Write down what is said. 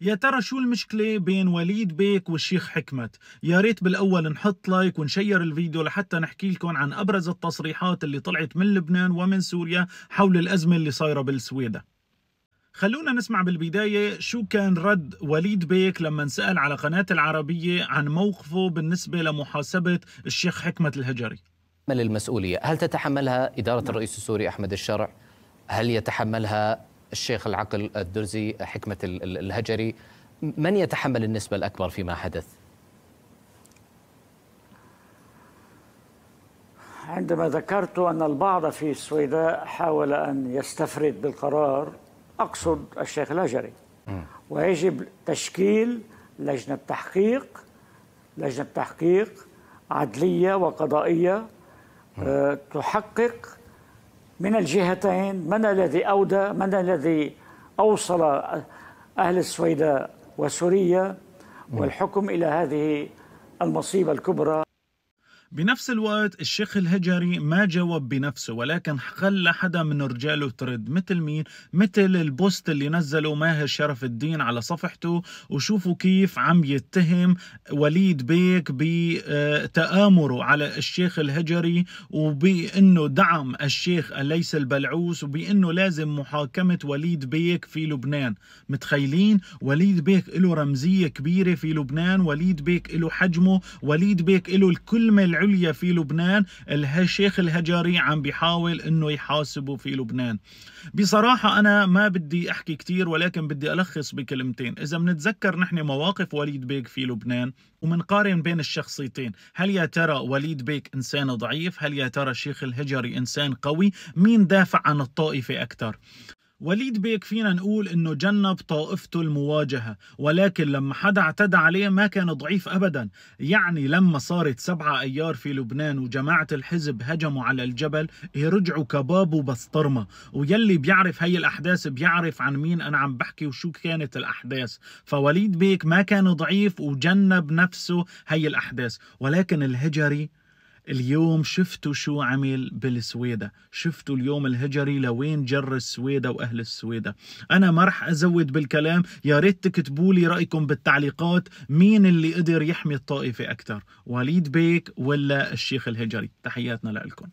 يا ترى شو المشكلة بين وليد بيك والشيخ حكمت؟ يا ريت بالأول نحط لايك ونشير الفيديو لحتى نحكي لكم عن أبرز التصريحات اللي طلعت من لبنان ومن سوريا حول الأزمة اللي صايرة بالسويدة. خلونا نسمع بالبداية شو كان رد وليد بيك لما انسأل على قناة العربية عن موقفه بالنسبة لمحاسبة الشيخ حكمت الهجري. المسؤولية هل تتحملها إدارة الرئيس السوري أحمد الشرع؟ هل يتحملها الشيخ العقل الدرزي حكمة الهجري؟ من يتحمل النسبة الأكبر فيما حدث؟ عندما ذكرت أن البعض في السويداء حاول أن يستفرد بالقرار، أقصد الشيخ الهجري، ويجب تشكيل لجنة تحقيق عدلية وقضائية تحقق من الجهتين من الذي أودى، من الذي أوصل أهل السويداء وسوريا والحكم إلى هذه المصيبة الكبرى. بنفس الوقت الشيخ الهجري ما جاوب بنفسه، ولكن خلى حدا من رجاله ترد. مثل مين؟ مثل البوست اللي نزله ماهر شرف الدين على صفحته، وشوفوا كيف عم يتهم وليد بيك بتآمره على الشيخ الهجري، وبأنه دعم الشيخ أليس البلعوس، وبأنه لازم محاكمة وليد بيك في لبنان. متخيلين؟ وليد بيك له رمزية كبيرة في لبنان، وليد بيك له حجمه، وليد بيك له الكلمة العليا في لبنان. الشيخ الهجري عم بيحاول انه يحاسبه في لبنان. بصراحة انا ما بدي احكي كتير، ولكن بدي الخص بكلمتين. اذا بنتذكر نحن مواقف وليد بيك في لبنان ومنقارن بين الشخصيتين، هل يا ترى وليد بيك انسان ضعيف؟ هل يا ترى الشيخ الهجري انسان قوي؟ مين دافع عن الطائفة اكثر؟ وليد بيك فينا نقول انه جنب طائفته المواجهة، ولكن لما حدا اعتدى عليه ما كان ضعيف ابدا. يعني لما صارت 7 ايار في لبنان وجماعة الحزب هجموا على الجبل، رجعوا كباب وبسطرمة. ويلي بيعرف هي الاحداث بيعرف عن مين انا عم بحكي وشو كانت الاحداث. فوليد بيك ما كان ضعيف وجنب نفسه هي الاحداث. ولكن الهجري اليوم شفتوا شو عمل بالسويدة، شفتوا اليوم الهجري لوين جر السويدة وأهل السويدة. أنا ما رح أزود بالكلام، يا ريت تكتبوا لي رأيكم بالتعليقات، مين اللي قدر يحمي الطائفة أكثر، وليد بيك ولا الشيخ الهجري؟ تحياتنا لكم.